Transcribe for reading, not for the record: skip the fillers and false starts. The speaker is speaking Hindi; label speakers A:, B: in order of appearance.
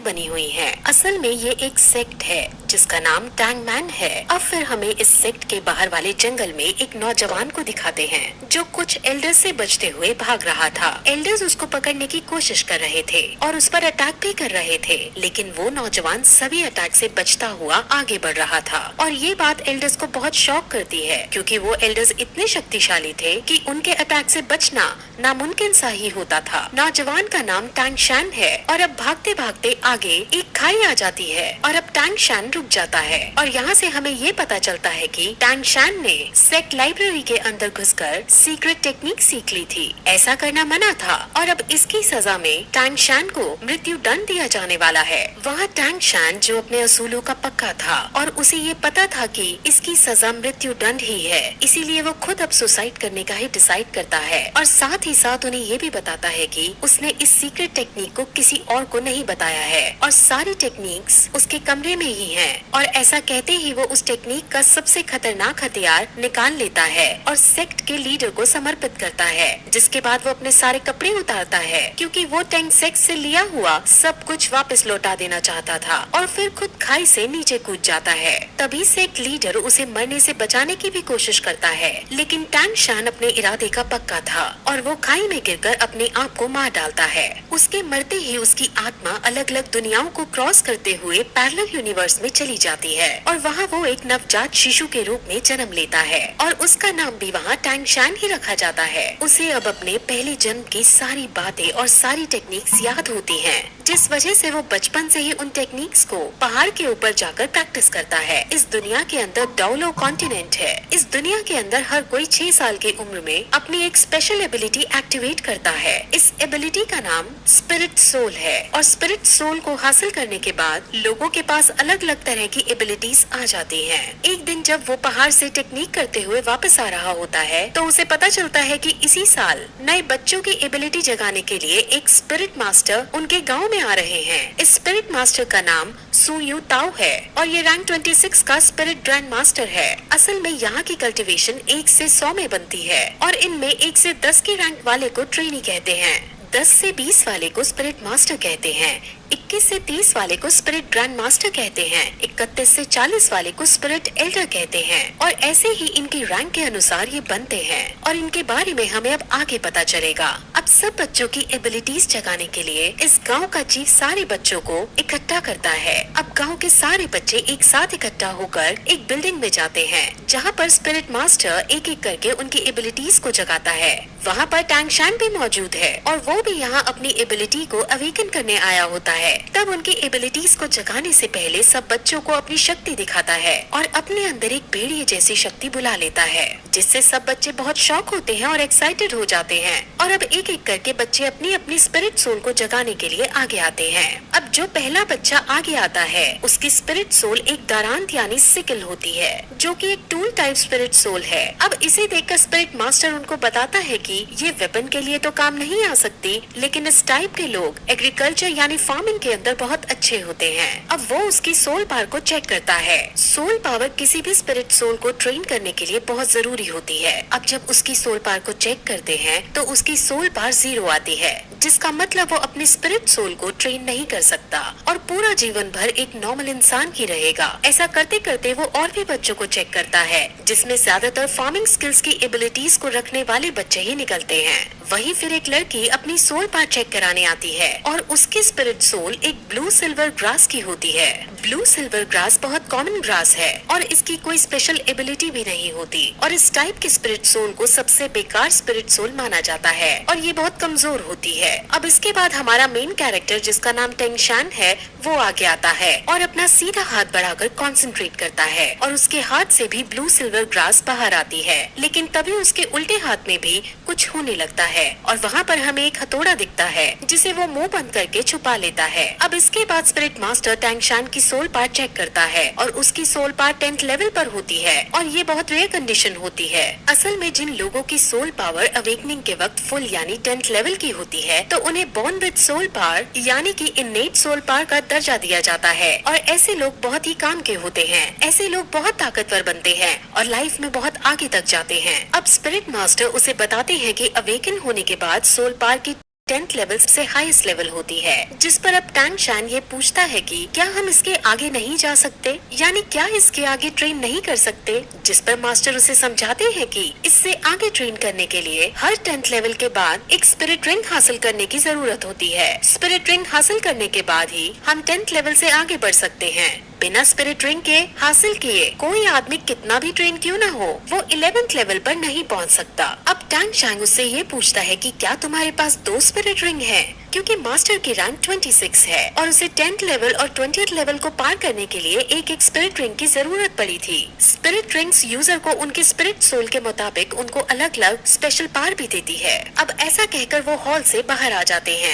A: बनी हुई हैं। असल में ये एक सेक्ट है जिसका नाम टैंगमैन है। अब फिर हमें इस सेक्ट के बाहर वाले जंगल में एक नौजवान को दिखाते हैं जो कुछ एल्डर्स से बचते हुए भाग रहा था। एल्डर्स उसको पकड़ने की कोशिश कर रहे थे और उस पर अटैक भी कर रहे थे, लेकिन वो नौजवान सभी अटैक से बचता हुआ आगे बढ़ रहा था। और ये बात एल्डर्स को बहुत शॉक करती है, क्योंकि वो एल्डर्स इतने शक्तिशाली थे कि उनके अटैक से बचना नामुमकिन सा ही होता था। नौजवान का नाम टैंग शैन है और अब भागते भागते आगे एक खाई आ जाती है और अब टैंग शैन रुक जाता है। और यहाँ से हमें ये पता चलता है कि टैंग शैन ने सेक्ट लाइब्रेरी के अंदर घुसकर सीक्रेट टेक्निक सीख ली थी। ऐसा करना मना था और अब इसकी सजा में टैंग शैन को मृत्यु दंड दिया जाने वाला है। वहाँ टैंग शैन जो अपने असूलों का पक्का था और उसे ये पता था कि इसकी सजा मृत्यु दंड ही है, इसीलिए वो खुद अब सुसाइड करने का ही डिसाइड करता है और साथ ही साथ उन्हें ये भी बताता है कि उसने इस सीक्रेट टेक्निक को किसी और को नहीं बताया है और सारी टेक्निक्स उसके कमरे में ही हैं। और ऐसा कहते ही वो उस टेक्निक का सबसे खतरनाक हथियार निकाल लेता है और सेक्ट के लीडर को समर्पित करता है, जिसके बाद वो अपने सारे कपड़े उतारता है, क्योंकि वो टैंग सेक्ट से लिया हुआ सब कुछ वापस लौटा देना चाहता था और फिर खुद खाई से नीचे कूद जाता है। तभी सेक्ट लीडर उसे मरने से बचाने की भी कोशिश करता है, लेकिन टैंग शैन अपने इरादे का पक्का था और वो खाई में गिरकर अपने आप को मार डालता है। उसके मरते ही उसकी आत्मा अलग अलग दुनियाओं को क्रॉस करते हुए पैरेलल यूनिवर्स में चली जाती है और वहाँ वो एक नवजात शिशु के रूप में जन्म लेता है और उसका नाम भी वहाँ टैंग शैन ही रखा जाता है। उसे अब अपने पहले जन्म की सारी बातें और सारी टेक्निक्स याद होती हैं, जिस वजह से वो बचपन से ही उन टेक्निक्स को पहाड़ के ऊपर जाकर प्रैक्टिस करता है। इस दुनिया के अंदर डाउलो कॉन्टिनेंट है। इस दुनिया के अंदर हर कोई 6 साल की उम्र में अपनी एक स्पेशल एबिलिटी एक्टिवेट करता है। इस एबिलिटी का नाम स्पिरिट सोल है और स्पिरिट सोल को हासिल करने के बाद लोगों के पास अलग अलग तरह की एबिलिटीज आ जाती हैं। एक दिन जब वो पहाड़ से टेक्निक करते हुए वापस आ रहा होता है तो उसे पता चलता है कि इसी साल नए बच्चों की एबिलिटी जगाने के लिए एक स्पिरिट मास्टर उनके गांव में आ रहे हैं। इस स्पिरिट मास्टर का नाम सु यू ताओ है और ये रैंक 26 का स्पिरिट ग्रैंड मास्टर है। असल में यहाँ की कल्टीवेशन 1 से 100 में बनती है और इनमें 1 से 10 के रैंक वाले को ट्रेनी कहते हैं, 10 से 20 वाले को स्पिरिट मास्टर कहते हैं, 21 से 30 वाले को स्पिरिट ग्रैंड मास्टर कहते हैं, 31 से 40 वाले को स्पिरिट एल्डर कहते हैं और ऐसे ही इनकी रैंक के अनुसार ये बनते हैं और इनके बारे में हमें अब आगे पता चलेगा। अब सब बच्चों की एबिलिटीज जगाने के लिए इस गांव का चीफ सारे बच्चों को इकट्ठा करता है। अब गांव के सारे बच्चे एक साथ इकट्ठा होकर एक बिल्डिंग में जाते हैं, जहाँ पर स्पिरिट मास्टर एक एक करके उनकी एबिलिटीज को जगाता है। वहाँ पर टैंग शैन भी मौजूद है और वो भी यहाँ अपनी एबिलिटी को अवेकन करने आया होता है। तब उनकी एबिलिटीज को जगाने से पहले सब बच्चों को अपनी शक्ति दिखाता है और अपने अंदर एक भेड़िए जैसी शक्ति बुला लेता है, जिससे सब बच्चे बहुत शॉक होते हैं और एक्साइटेड हो जाते हैं। और अब एक एक करके बच्चे अपनी अपनी स्पिरिट सोल को जगाने के लिए आगे आते हैं। अब जो पहला बच्चा आगे आता है उसकी स्पिरिट सोल एक दारांत यानी सिकल होती है, जो कि एक टूल टाइप स्पिरिट सोल है। अब इसे देखकर स्पिरिट मास्टर उनको बताता है कि ये वेपन के लिए तो काम नहीं आ सकती, लेकिन इस टाइप के लोग एग्रीकल्चर यानी फार्मिंग के अंदर बहुत अच्छे होते हैं। अब वो उसकी सोल पावर को चेक करता है। सोल पावर किसी भी स्पिरिट सोल को ट्रेन करने के लिए बहुत जरूरी होती है। अब जब उसकी सोल पावर को चेक करते हैं तो उसकी सोल पावर 0 आती है, जिसका मतलब वो अपनी स्पिरिट सोल को ट्रेन नहीं कर सकता और पूरा जीवन भर एक नॉर्मल इंसान ही रहेगा। ऐसा करते करते वो और भी बच्चों को चेक करता है, जिसमें ज्यादातर फार्मिंग स्किल्स की एबिलिटीज को रखने वाले बच्चे ही निकलते हैं। वहीं फिर एक लड़की अपनी सोल पावर चेक कराने आती है और उसकी स्पिरिट सोल एक ब्लू सिल्वर ग्रास की होती है। ब्लू सिल्वर ग्रास बहुत कॉमन ग्रास है और इसकी कोई स्पेशल एबिलिटी भी नहीं होती और इस टाइप के स्पिरिट सोल को सबसे बेकार स्पिरिट सोल माना जाता है और ये बहुत कमजोर होती है। अब इसके बाद हमारा मेन कैरेक्टर जिसका नाम टैंग शैन है वो आगे आता है और अपना सीधा हाथ बढ़ाकर कंसंट्रेट करता है और उसके हाथ से भी ब्लू सिल्वर ग्रास बाहर आती है, लेकिन तभी उसके उल्टे हाथ में भी कुछ होने लगता है और वहाँ पर हमें एक हथौड़ा दिखता है जिसे वो मुंह बंद करके छुपा लेता है। अब इसके बाद स्पिरिट मास्टर टैंग शैन की सोल पावर चेक करता है और उसकी सोल पावर 10th लेवल पर होती है और ये बहुत रेयर कंडीशन होती है। असल में जिन लोगों की सोल पावर अवेकनिंग के वक्त फुल यानी 10th लेवल की होती है तो उन्हें बॉर्न विद सोल पावर यानी कि इन्नेट सोल पावर का दर्जा दिया जाता है और ऐसे लोग बहुत ही काम के होते हैं। ऐसे लोग बहुत ताकतवर बनते हैं और लाइफ में बहुत आगे तक जाते हैं। अब स्पिरिट मास्टर उसे बताते हैं कि अवेकन होने के बाद सोल पावर की 10th लेवल से हाईएस्ट लेवल होती है, जिस पर अब टैंग शैन ये पूछता है कि क्या हम इसके आगे नहीं जा सकते, यानी क्या इसके आगे ट्रेन नहीं कर सकते, जिस पर मास्टर उसे समझाते हैं कि इससे आगे ट्रेन करने के लिए हर 10th लेवल के बाद एक स्पिरिट रिंग हासिल करने की जरूरत होती है। स्पिरिट रिंग हासिल करने के बाद ही हम 10th लेवल से आगे बढ़ सकते हैं। बिना स्पिरिट रिंग के हासिल किए कोई आदमी कितना भी ट्रेन क्यों न हो, वो 11th लेवल पर नहीं पहुंच सकता। अब टैंग शैंग उससे ये पूछता है कि क्या तुम्हारे पास 2 स्पिरिट रिंग है, क्योंकि मास्टर की रैंक 26 है और उसे 10th लेवल और 20th लेवल को पार करने के लिए एक स्पिरिट रिंग की जरूरत पड़ी थी। स्पिरिट रिंग्स यूजर को उनके स्पिरिट सोल के मुताबिक उनको अलग अलग स्पेशल पावर भी देती है। अब ऐसा कहकर वो हॉल से बाहर आ जाते हैं।